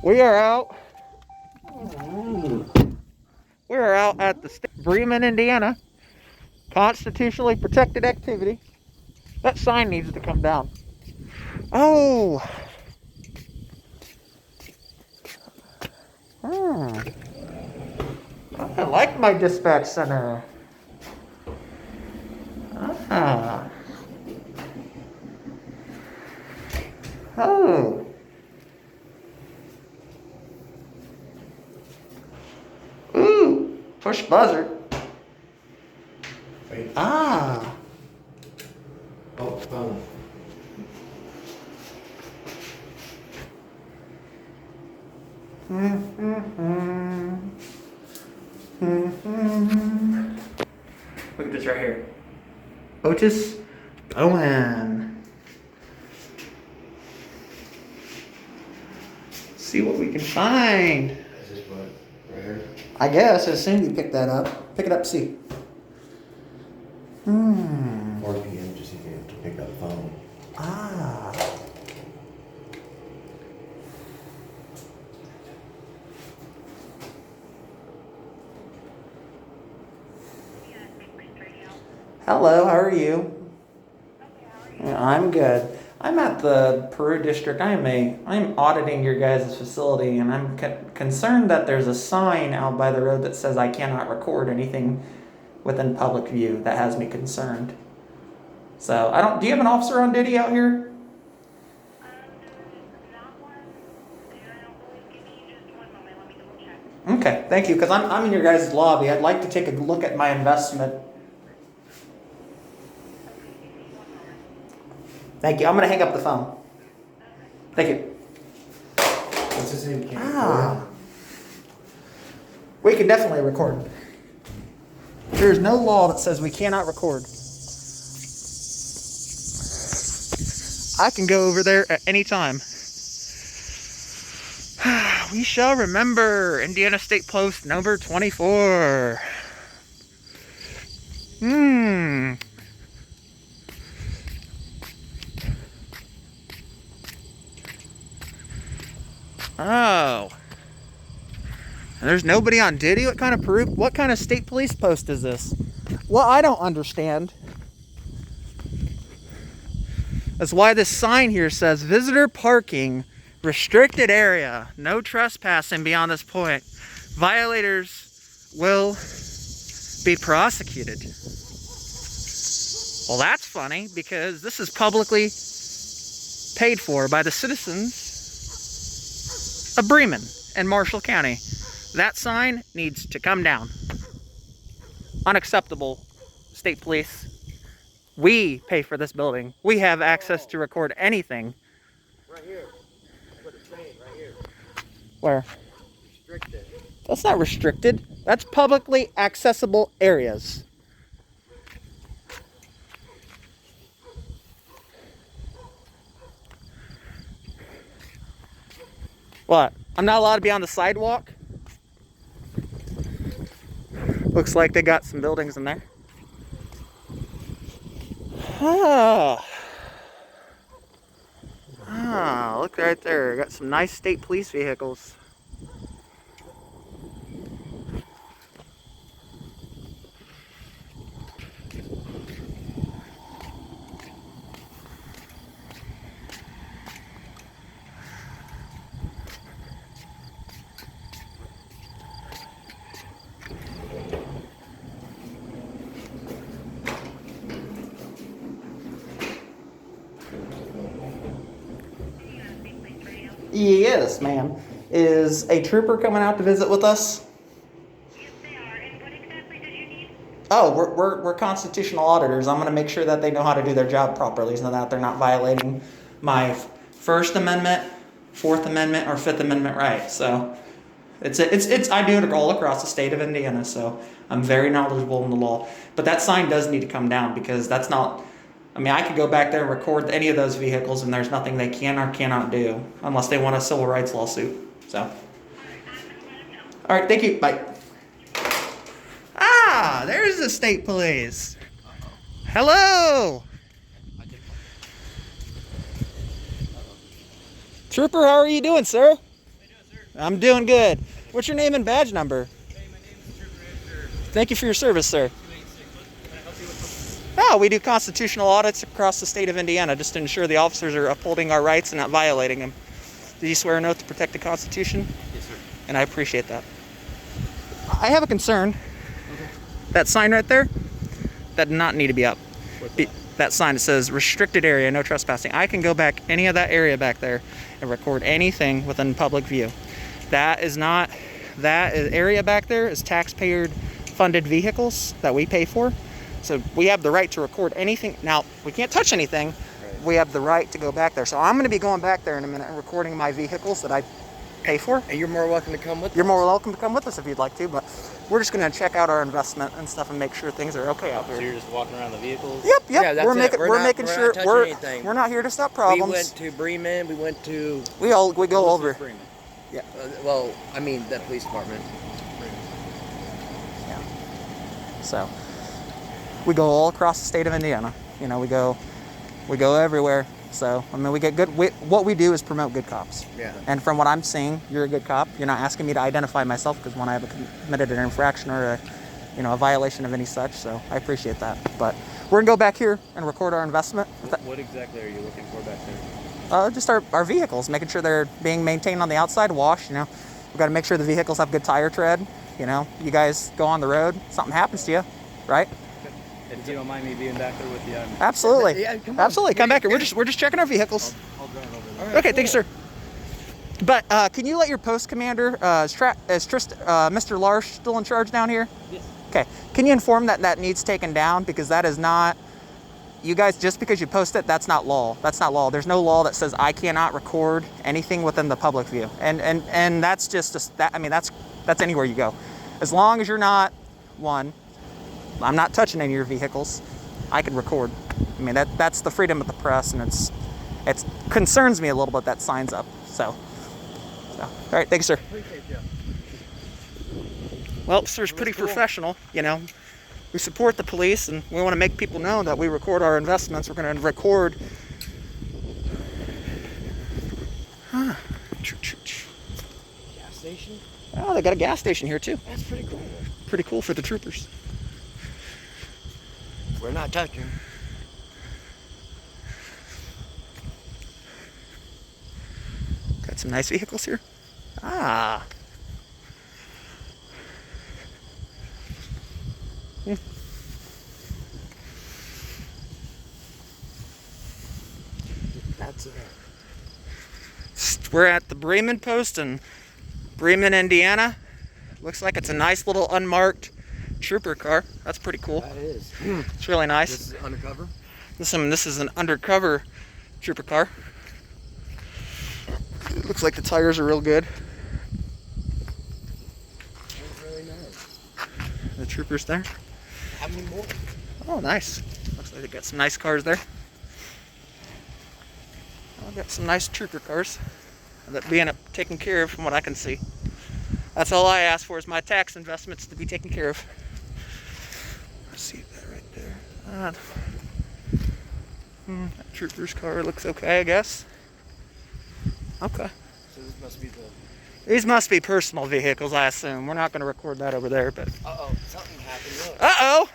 We are out. We are out at the Bremen, Indiana. Constitutionally protected activity. That sign needs to come down. Oh. I like my dispatch center. Ah. Oh. Ooh. Push buzzer. Wait. Ah. Oh, phone. Look at this right here. Otis Owen. See what we can find. Is this what? Right here? I guess as soon as you pick that up. Pick it up, see. 4 p.m. just if you have to pick up the phone. Ah. Hello, how are you? I'm good. I'm at the Peru district. I'm auditing your guys' facility, and I'm concerned that there's a sign out by the road that says I cannot record anything within public view. That has me concerned. So do you have an officer on duty out here? Okay, thank you. Because I'm in your guys' lobby. I'd like to take a look at my investment. Thank you. I'm going to hang up the phone. Thank you. What's his name? We can definitely record. There's no law that says we cannot record. I can go over there at any time. We shall remember Indiana State Post number 24. Oh. And there's nobody on duty? What kind of state police post is this? Well, I don't understand. That's why this sign here says visitor parking, restricted area, no trespassing beyond this point. Violators will be prosecuted. Well, that's funny because this is publicly paid for by the citizens of Bremen and Marshall County. That sign needs to come down. Unacceptable, state police. We pay for this building. We have access to record anything. Right here. That's what it's saying, right here. Where? Restricted. That's not restricted. That's publicly accessible areas. What? I'm not allowed to be on the sidewalk? Looks like they got some buildings in there. Look right there. Got some nice state police vehicles. Yes, ma'am. Is a trooper coming out to visit with us? Yes, they are. And what exactly did you need? Oh, we're constitutional auditors. I'm going to make sure that they know how to do their job properly, so that they're not violating my First Amendment, Fourth Amendment, or Fifth Amendment rights. So it's I do it all across the state of Indiana. So I'm very knowledgeable in the law. But that sign does need to come down because that's not. I mean, I could go back there and record any of those vehicles, and there's nothing they can or cannot do unless they want a civil rights lawsuit. So, all right, thank you. Bye. Ah, there's the state police. Hello. Trooper, how are you doing, sir? I'm doing good. What's your name and badge number? Hey, my name is Trooper Edgar. Thank you for your service, sir. 286. Can I help you with something? Oh, we do constitutional audits across the state of Indiana just to ensure the officers are upholding our rights and not violating them. Do you swear an oath to protect the Constitution? Yes, sir. And I appreciate that. I have a concern. That sign right there, that did not need to be up. What's that? That sign that says restricted area, no trespassing. I can go back any of that area back there and record anything within public view. That area back there is taxpayer funded vehicles that we pay for. So we have the right to record anything. Now, we can't touch anything. Right. We have the right to go back there. So I'm going to be going back there in a minute and recording my vehicles that I pay for. And you're more welcome to come with You're us. more welcome to come with us if you'd like to, but we're just going to check out our investment and stuff and make sure things are okay out So here. you're just walking around the vehicles? Yep. Yeah, that's we're it. making We're we're not- making we're sure not touching we're anything. we're not here to stop We problems. went to Bremen. We went to, We go over. Police-Bremen. well, I mean, the police department. So we go all across the state of Indiana. You know, we go everywhere. So I mean, we get good. What we do is promote good cops. Yeah. And from what I'm seeing, you're a good cop. You're not asking me to identify myself because when I have committed an infraction or a violation of any such. So I appreciate that. But we're gonna go back here and record our investment. What exactly are you looking for back there? Just our vehicles, making sure they're being maintained on the outside, washed. You know, we've got to make sure the vehicles have good tire tread. You know, you guys go on the road, something happens to you, right? If you don't mind me being back there with you, Absolutely. Yeah, come on. Absolutely. Come back here. We're just checking our vehicles. I'll drive over there. All right, Okay, thank you, sir. But can you let your post commander, Mr. Larsh, still in charge down here? Yes. Okay. Can you inform that needs taken down because that is not. You guys, just because you post it, that's not law. That's not law. There's no law that says I cannot record anything within the public view, and that's just that. I mean, that's anywhere you go, as long as you're not one. I'm not touching any of your vehicles. I can record. I mean, that's the freedom of the press, and it concerns me a little bit that sign's up. So all right, thank you, sir. Appreciate you. Well, sir's pretty professional, you know. We support the police, and we want to make people know that we record our investments. We're going to record. Gas station? Oh, they got a gas station here too. That's pretty cool. Pretty cool for the troopers. We're not touching. Got some nice vehicles here. Ah. That's it. We're at the Bremen post in Bremen, Indiana. Looks like it's a nice little unmarked trooper car. That's pretty cool. That is. It's really nice. This is undercover? This is an undercover trooper car. It looks like the tires are real good. That's really nice. The troopers there. How many more? Oh, nice. Looks like they got some nice cars there. I've got some nice trooper cars that being taken care of from what I can see. That's all I ask for is my tax investments to be taken care of. See that right there. That trooper's car looks okay, I guess. Okay. So this must be the... These must be personal vehicles, I assume. We're not going to record that over there, but... Uh-oh, something happened. Look. Uh-oh!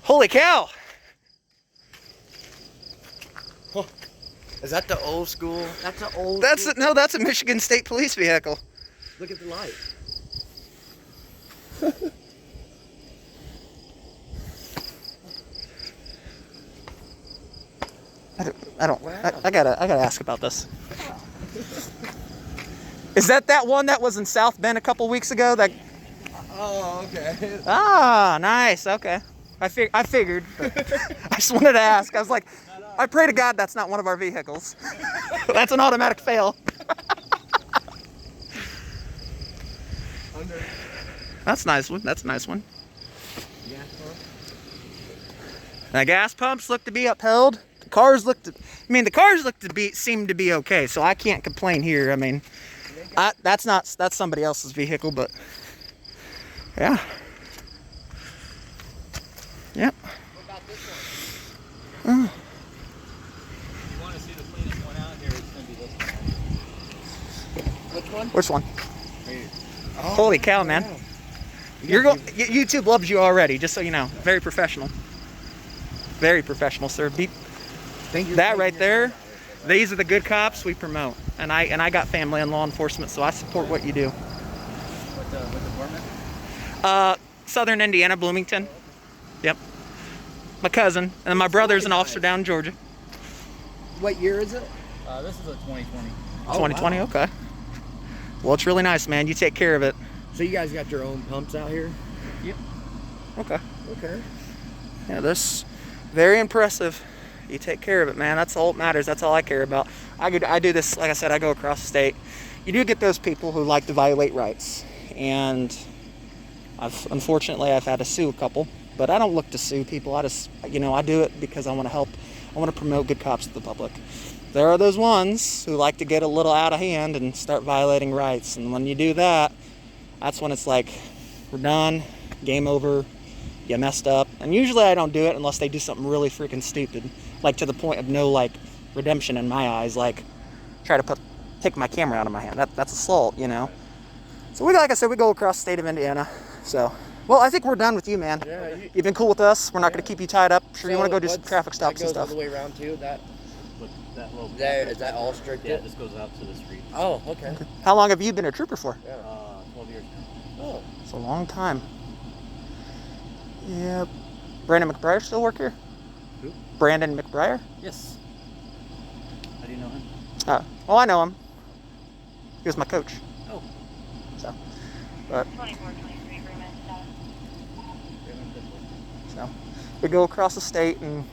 Holy cow! Huh. Is that the old school? That's the old school. No, that's a Michigan State Police vehicle. Look at the light. I gotta ask about this. Is that one that was in South Bend a couple weeks ago? That Oh, okay. Ah, nice. Okay. I figured. But I just wanted to ask. I was like, I pray to God that's not one of our vehicles. That's an automatic fail. That's a nice one. That's a nice one. Yeah. The gas pumps look to be upheld. The cars look to seem to be okay. So I can't complain here. I mean, that's somebody else's vehicle, but yeah. Yep. What about this one? If you want to see the cleanest one out here, it's one? Which one? Right here. Oh, Holy cow, man. wow. You're going. YouTube loves you already. Just so you know, very professional. Very professional, sir. Thank you. That right there. These are the good cops we promote, and I got family in law enforcement, so I support what you do. What department? Southern Indiana, Bloomington. Yep. My cousin and my brother's an officer down in Georgia. What year is it? This is a 2020. 2020. Wow. Okay. Well, it's really nice, man. You take care of it. So you guys got your own pumps out here? Yep. Okay. Okay. Yeah, this very impressive. You take care of it, man. That's all that matters. That's all I care about. I do this, like I said, I go across the state. You do get those people who like to violate rights, and unfortunately I've had to sue a couple, but I don't look to sue people. I just, I do it because I want to help. I want to promote good cops to the public. There are those ones who like to get a little out of hand and start violating rights, and when you do that, that's when it's like, we're done, game over, you messed up. And usually I don't do it unless they do something really freaking stupid, like to the point of no like redemption in my eyes, like try to take my camera out of my hand. That's assault, So like I said, we go across the state of Indiana. So, well, I think we're done with you, man. Yeah, You've been cool with us. We're not going to keep you tied up. Sure, you want to go do some traffic stops and that goes all stuff. the way around too. That But that little. is that all strict? Yeah, this goes out to the street. Oh, okay. How long have you been a trooper for? 12 years now. Oh, It's a long time. Yep. Brandon McBriar still work here? Who? Brandon McBriar? Yes. How do you know him? Oh, I know him. He was my coach. Oh. So, but 2423 Bremen South. so we go across the state, and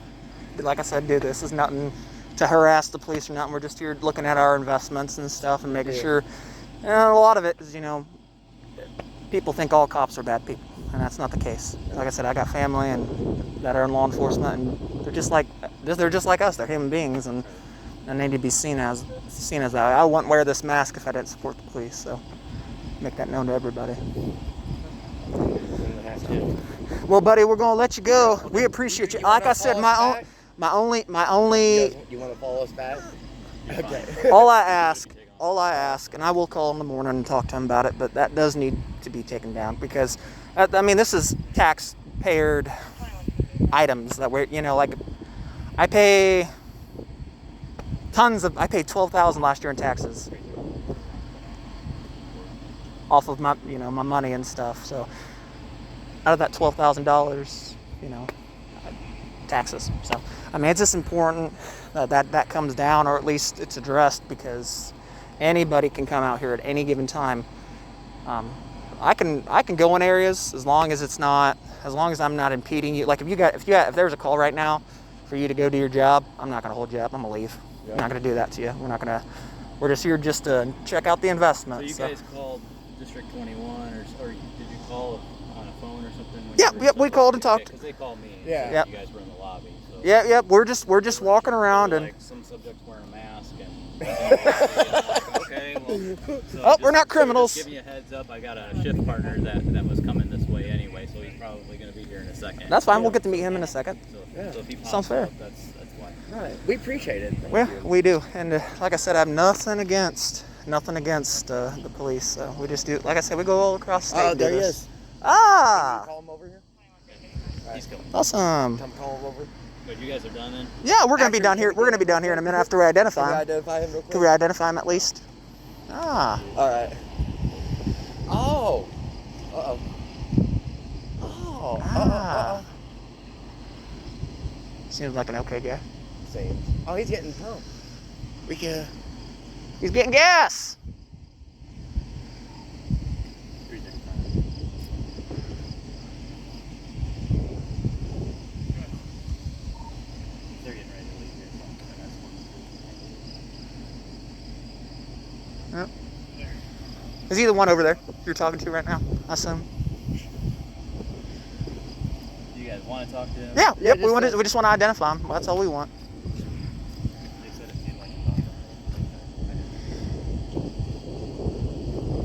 like I said, do this. It's nothing to harass the police or nothing. We're just here looking at our investments and stuff and making sure. And a lot of it is, people think all cops are bad people, and that's not the case. Like I said, I got family and that are in law enforcement, and they're just like us. They're human beings, and they need to be seen as that. I wouldn't wear this mask if I didn't support the police. So make that known to everybody. Well, buddy, we're gonna let you go. We appreciate you. Like I said, my only. you want to follow us back? Okay. All I ask, and I will call in the morning and talk to him about it, but that does need to be taken down because, this is tax-payered items that we're, like, I paid $12,000 last year in taxes off of my, my money and stuff. So out of that $12,000, taxes. So, it's just important that comes down, or at least it's addressed, because anybody can come out here at any given time. I can go in areas as long as I'm not impeding you. Like if there's a call right now for you to go do your job, I'm not gonna hold you up. I'm gonna leave. Yeah. I'm not gonna do that to you. We're just here just to check out the investment. So you guys called District 21, or did you call on a phone or something? Yeah, we called and talked. Because they called me. And Yeah. said you guys were in the lobby. So Yeah. We're just walking around and. like some subjects wearing a mask and. Okay, well. So We're not criminals. Just give me a heads up. I got a shift partner that was coming this way anyway, so he's probably going to be here in a second. That's fine. We'll get to meet him in a second. So if he pops Sounds fair. up, that's why. Right. We appreciate it. Thank Well, you. we do, and like I said, I have nothing against the police. So we just do, like I said, we go all across the state. Oh, and do there he this. is. Ah, Call him over here. He's coming. awesome. Come call him over. But you guys are done then? Yeah, we're gonna be down here. We're gonna be down here in a minute after we Can identify we him. identify him real quick? Can we identify him at least? Ah, All right. Oh. Uh-oh. Oh. Ah. Seems like an okay guy. Same. Oh, he's getting pumped. He's getting gas. They're getting ready to leave here. Yep. Is he the one over there you're talking to right now? I assume. Do you guys want to talk to him? Yeah. Yeah, Yep. We just want to identify him. That's all we want. They said if you'd like to talk to him.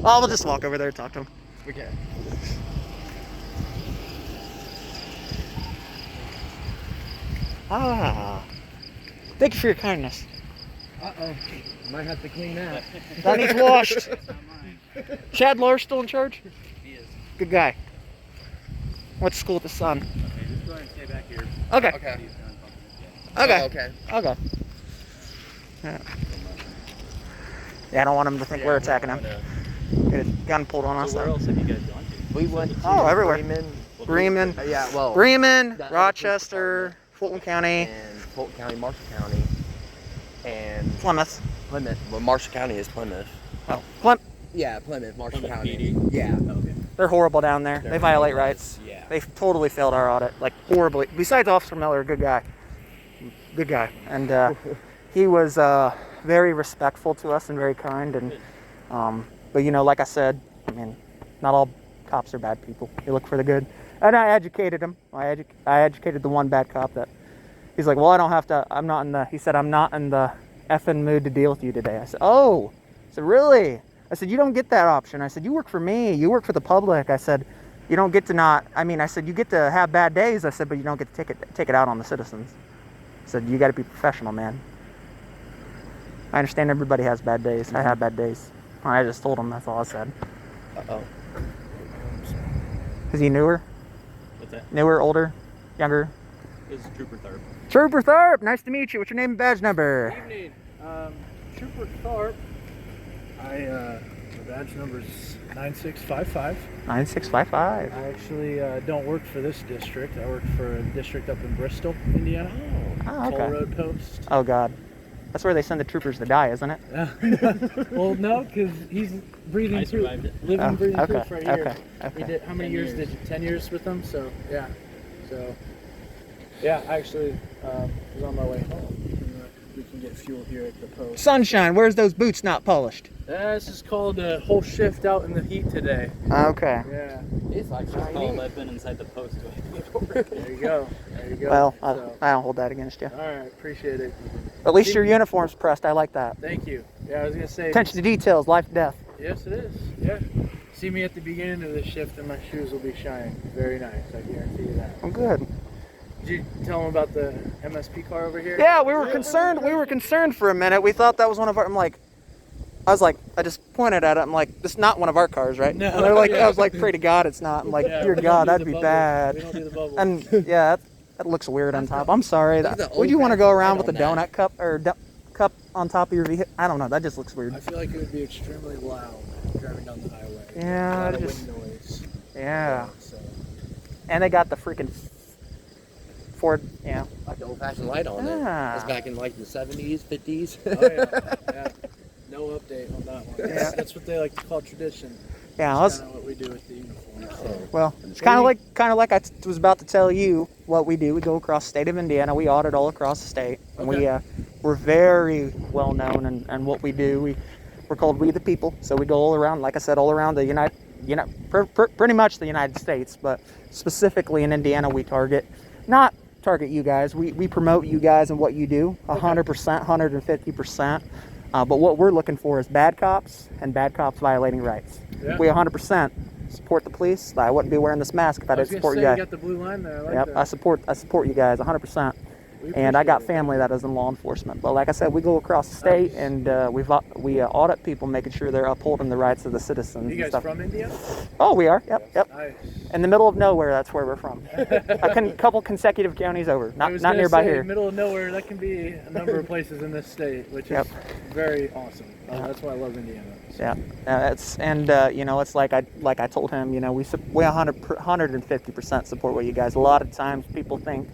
Oh, we'll just walk over there and talk to him. Okay. Ah. Thank you for your kindness. Uh-oh. Might have to clean that. That needs washed. Chad Lohr's still in charge? He is. Good guy. What's school with the son? Okay, just go ahead and stay back here. Okay. Okay. He's done pumping it. Okay. Oh, okay. Okay. Yeah. Yeah, I don't want him to think we're attacking him. Get a gun pulled on us. So where else have you guys gone to? We went to Everywhere. Bremen. Bremen, Yeah, well. Bremen, that- Rochester, Fulton County, And Fulton County, Marshall County, and Plymouth. Plymouth. Well, Marshall County is Plymouth. Oh, Yeah, Plymouth, Marshall Plymouth County. PD? Yeah. Okay. they're horrible down there. They violate rights. Yeah. They've totally failed our audit, like horribly. Besides Officer Miller, good guy. Good guy. And he was very respectful to us and very kind. And but you know, like I said, I mean, not all cops are bad people. They look for the good. And I educated him. I educated the one bad cop that he's like, well, I don't have to. He said, I'm not in the effing mood to deal with you today. I said, oh. I said, really? I said, you don't get that option. I said, you work for me. You work for the public. I said, you don't get to I said, you get to have bad days. I said, but you don't get to take it out on the citizens. I said, you got to be professional, man. I understand everybody has bad days. I have bad days. I just told him, that's all I said. Uh-oh. Is he newer? What's that? Newer, older, younger? This is Trooper Tharp. Trooper Tharp, nice to meet you. What's your name and badge number? Evening, Trooper Tharp. My badge number's 9655. 9655. I actually don't work for this district. I work for a district up in Bristol, Indiana. Oh, Toll okay. Road Post. Oh, God. That's where they send the troopers to die, isn't it? Well, no, because he's breathing I through, survived it. living, breathing okay, proof right here. okay. We did, how many 10 years years. did you? 10 years with them? So, yeah. So, yeah, I actually was on my way home. We can get fuel here at the post. Sunshine, where's those boots not polished? This is called a whole shift out in the heat today. Okay. Yeah. It's like Called, I've been inside the post. There you go. There you go. Well, So, I don't hold that against you. all right, appreciate it. At least your uniform's pressed. I like that. Thank you. Yeah, I was gonna say. Attention to details, life, death. Yes, it is. Yeah. See me at the beginning of the shift, and my shoes will be shining. Very nice. I guarantee you that. I'm good. Did you tell them about the MSP car over here? Yeah, we were concerned. We were concerned for a minute. We thought that was one of our. I just pointed at it. I'm like, this is not one of our cars, right? No. And they're like, Yeah. I was like, pray to God it's not. I'm like, Yeah, dear we don't God, do that'd the be bubble. bad. We don't do the bubble. And yeah, that looks weird on top. I'm sorry. Look at the Would you want to go old around back with a on donut cup or cup on top of your vehicle? I don't know. That just looks weird. I feel like it would be extremely loud driving down the highway. Yeah, A lot of just- wind noise. Yeah. So, And they got the freaking Ford. Yeah. like the old-fashioned light on it. Ah. It's back in like the 70s, 50s. oh yeah. Yeah. No update on that one. Yeah. That's what they like to call tradition. Yeah. That's Let's, kind of what we do with the uniform. So. well, it's kind of like I was about to tell you what we do. We go across the state of Indiana. We audit all across the state, and we're very well known and what we do. We're called We the People. So we go all around, like I said, all around the pretty much the United States, but specifically in Indiana, we not target you guys. We promote you guys and what you do, 100%, 150%. But what we're looking for is bad cops and bad cops violating rights. Yeah. We 100% support the police. I wouldn't be wearing this mask if I I was didn't gonna support say, you you guys. got the blue line there. I like Yep, that. I support you guys 100%. We And I got appreciate it. family that is in law enforcement. But like I said, we go across the state and we audit people, making sure they're upholding the rights of the citizens. You and guys stuff. from India? Oh, we are. Yep. Nice. In the middle of nowhere, that's where we're from. A couple consecutive counties over, I was not gonna nearby say, here. Middle of nowhere. That can be a number of places in this state, which Yep. is very awesome. That's why I love Indiana. So. Yeah, it's like I told him, we 150% support what you guys. A lot of times people think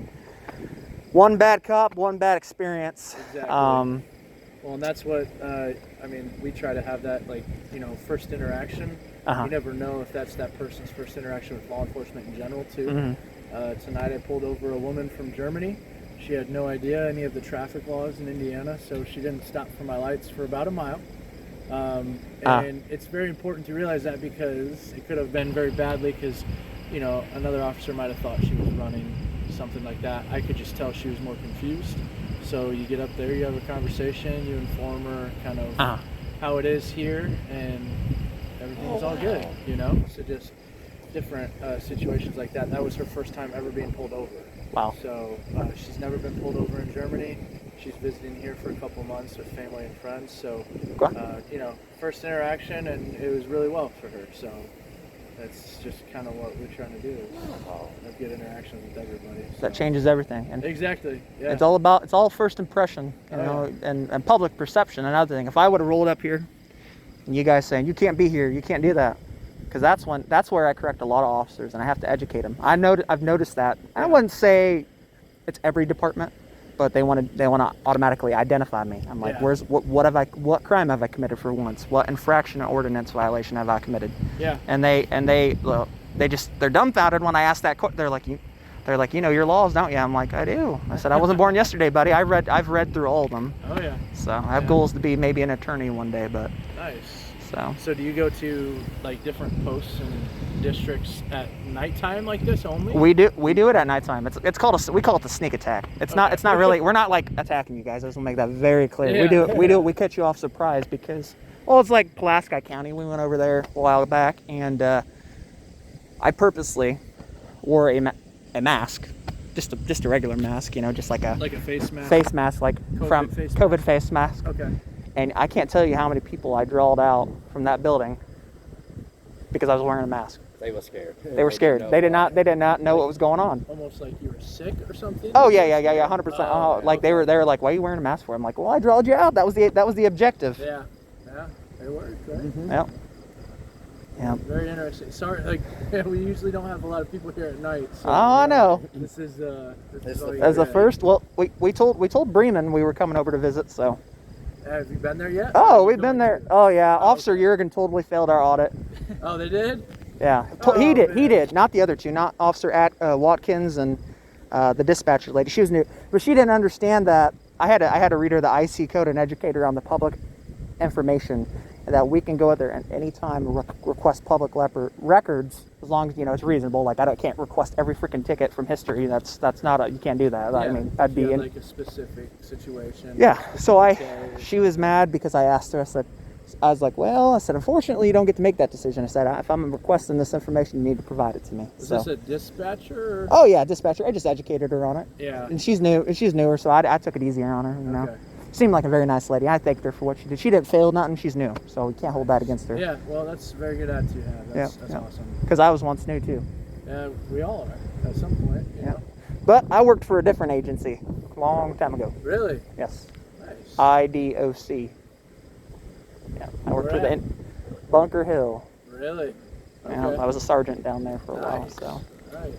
one bad cop, one bad experience. Exactly. Well, and that's what we try to have that first interaction. Uh-huh. You never know if that's that person's first interaction with law enforcement in general too. Mhm. Tonight I pulled over a woman from Germany. She had no idea any of the traffic laws in Indiana, so she didn't stop for my lights for about a mile. And it's very important to realize that because it could have been very badly because, another officer might have thought she was running, something like that. I could just tell she was more confused. So you get up there, you have a conversation, you inform her kind of how it is here, and everything's all good, So just different situations like that. That was her first time ever being pulled over. Wow. So she's never been pulled over in Germany. She's visiting here for a couple months with family and friends. So, Okay. you know, first interaction, and it was really well for her. So that's just kind of what we're trying to do, is have good interactions with everybody. So. That changes everything. And Exactly. Yeah. it's all first impression, you know, and public perception. Another thing, if I would have rolled up here and you guys saying, you can't be here, you can't do that, because that's where I correct a lot of officers, and I have to educate them. I've noticed that. I wouldn't say it's every department, but they want to automatically identify me. I'm like, what crime have I committed for once? What infraction or ordinance violation have I committed? Yeah. And they're dumbfounded when I ask that. They're like, you know your laws, don't you? I'm like, I do. I said, I wasn't born yesterday, buddy. I've read through all of them. Oh yeah. So I have goals to be maybe an attorney one day, but. Nice. So do you go to like different posts and districts at nighttime like this only? we do it at nighttime. We call it the sneak attack. It's not really, we're not like attacking you guys. I just want to make that very clear. Yeah. We catch you off surprise because, well, it's like Pulaski County. We went over there a while back, and I purposely wore a mask, just a regular mask, you know, just like a face mask. face mask, like COVID face mask. Okay. And I can't tell you how many people I drawled out from that building because I was wearing a mask. They were scared. They were scared. They did not know what was going on. Almost like you were sick or something. Oh yeah, 100%. Oh, like they were like, why are you wearing a mask for? I'm like, well, I drawled you out. That was the objective. Yeah, it worked, right? Mm-hmm. Yep. Yeah. Very interesting. Sorry, like we usually don't have a lot of people here at night. So, I know. This is all you As the get. first, well, we told Bremen we were coming over to visit, so. Have you been there yet? Oh, we've been there. Oh yeah, Officer Jurgen totally failed our audit. Oh, they did? Yeah, Oh, he man. did. Not the other two, not Officer Watkins and the dispatcher lady. She was new, but she didn't understand that. I had to read her the IC code and educate her on the public information, and that we can go out there at any time and request public records as long as, you know, it's reasonable. Like I can't request every freaking ticket from history. That's not you can't do that. I mean, that'd be like a specific situation. Yeah. So she was mad because I asked her. I was like, well, I said, unfortunately, you don't get to make that decision. I said, if I'm requesting this information, you need to provide it to me. Is this a dispatcher? Or? Oh yeah, dispatcher. I just educated her on it. Yeah. And she's newer, so I took it easier on her. You know. Okay. Seemed like a very nice lady. I thanked her for what she did. She didn't fail nothing. She's new, so we can't hold that against her. Yeah. Well, that's a very good attitude to have. That's awesome. Because I was once new too. Yeah, we all are at some point. You know? But I worked for a different agency a long time ago. Really? Yes. Nice. IDOC. Yeah, I worked for the Bunker Hill. Really? Okay. Yeah, I was a sergeant down there for a while, so. Nice.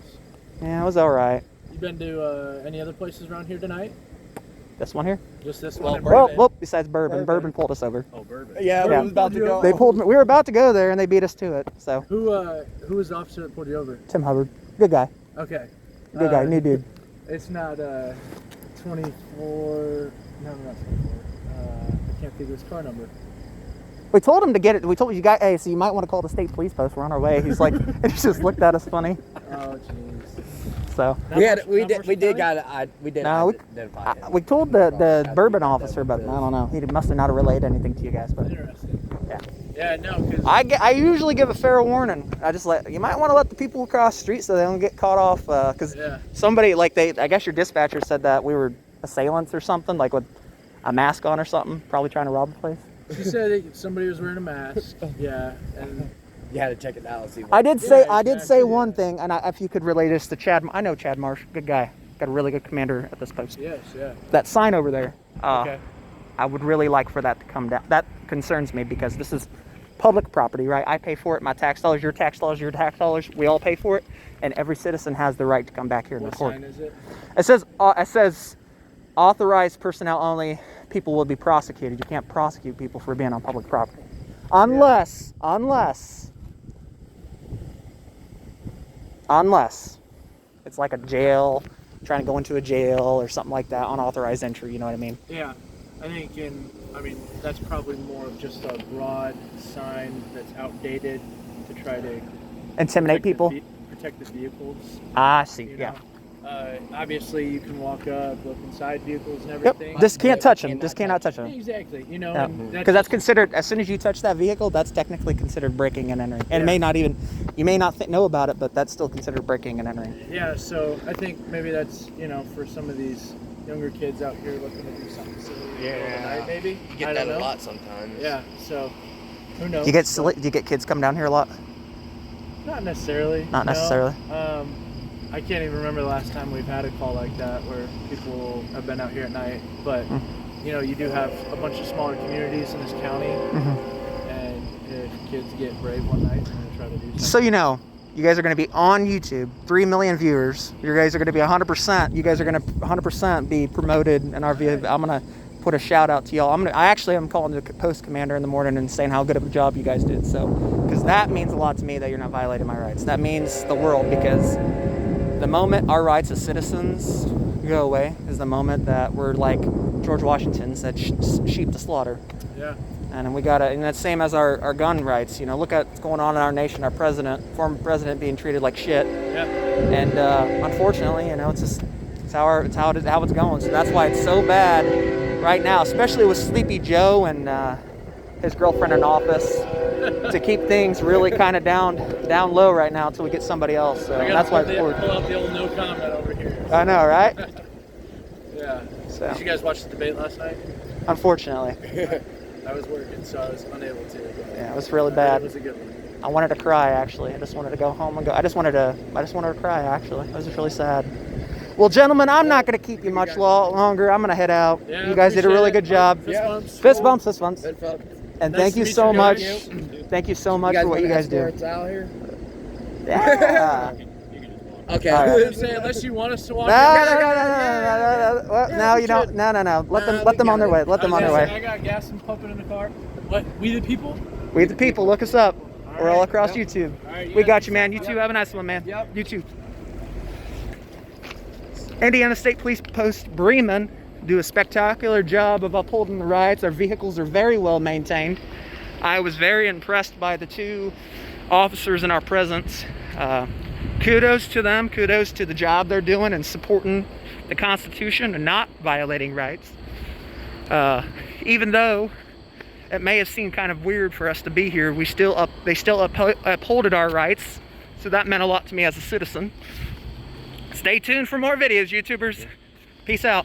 Yeah, it was all right. You been to any other places around here tonight? This one here? Just this one? Well, besides Bourbon. Bourbon pulled us over. Oh, Bourbon. Yeah, we was about to go. They pulled me. We were about to go there, and they beat us to it. So. Who was the officer that pulled you over? Tim Hubbard, good guy. Okay. Good guy, new dude. It's not 24. No, not 24. I can't think of his car number. We told him to get it. We told you guys, hey, so you might want to call the state police post. We're on our way. He's like, and he just looked at us funny. Oh, jeez. So. We did identify. We told the Bourbon officer, but I don't know. He must have not relayed anything to you guys. But Interesting. yeah. Yeah, no, because I usually give a fair warning. I just you might want to let the people across the street so they don't get caught off. Because somebody I guess your dispatcher said that we were assailants or something, like with a mask on or something, probably trying to rob the place. she said that somebody was wearing a mask. Yeah, and You had to check it out and see. I did say one thing, and if you could relay this to Chad, I know Chad Marsh, good guy, got a really good commander at this post. yes, yeah. That sign over there, Okay. I would really like for that to come down. That concerns me because this is public property, right? I pay for it, my tax dollars, your tax dollars, your tax dollars, we all pay for it, and every citizen has the right to come back here and What record. sign is it? It says authorized personnel only. People will be prosecuted. You can't prosecute people for being on public property, unless it's like a jail, trying to go into a jail or something like that, unauthorized entry. You know what I mean? Yeah, I think that's probably more of just a broad sign that's outdated to try to Intimidate people. protect the vehicles. I see. You Yeah. know? Obviously, you can walk up, look inside vehicles and everything. Yep. Just can't touch them. Just cannot touch them. Exactly. You know, Because that's considered, as soon as you touch that vehicle, that's technically considered breaking and entering. And you may not know about it, but that's still considered breaking and entering. Yeah, so I think maybe that's, for some of these younger kids out here looking to do something silly in the middle of the Yeah. night, maybe. You get I that don't a know. lot sometimes. Yeah, so who knows? Do you get kids come down here a lot? Not necessarily. Not no. necessarily. I can't even remember the last time we've had a call like that where people have been out here at night. But you know, you do have a bunch of smaller communities in this county, and if kids get brave one night, they're gonna try to do something. So you know, you guys are going to be on YouTube, 3 million viewers. You guys are going to be 100%. You guys are going to 100% be promoted in our view. I'm going to put a shout out to y'all. I'm calling the post commander in the morning and saying how good of a job you guys did. So, because that means a lot to me that you're not violating my rights. That means the world, because the moment our rights as citizens go away is the moment that we're like George Washington said, sheep to slaughter. Yeah. And we gotta, and that's same as our gun rights. You know, look at what's going on in our nation. Our former president, being treated like shit. Yeah. And unfortunately, you know, it's how it's going. So that's why it's so bad right now, especially with Sleepy Joe and his girlfriend in office, to keep things really kind of down low right now until we get somebody else. So that's why it's pull out the old no comment over here. I know, right? Yeah. So Did you guys watch the debate last night? unfortunately, I was working, so I was unable to. But yeah, it was really it bad. was a good one. I wanted to cry, actually. I just wanted to go home and go. I just wanted to cry, actually. It was just really sad. Well, gentlemen, I'm not going to keep you much longer. I'm going to head out. Yeah, You guys did a really good job. Fist bumps. Fist bumps, fist bumps. Good fuck. And Nice thank to you meet so you much. guys. Thank you so much for what you guys do. Out here? Yeah. Okay. All right. I was gonna say, unless you want us to walk. No, you don't. No. Let them on their way. Let them on their way. I got gas and pumping in the car. What? We the people? We the people. Look us up. We're all across YouTube. All right, We guys got be you, man. safe. You too. Have a nice one, man. Yep. You too. Indiana State Police Post Bremen do a spectacular job of upholding the rights. Our vehicles are very well maintained. I was very impressed by the two officers in our presence. Kudos to them. Kudos to the job they're doing and supporting the Constitution and not violating rights. Even though it may have seemed kind of weird for us to be here, they still upholded our rights. So that meant a lot to me as a citizen. Stay tuned for more videos, YouTubers. Peace out.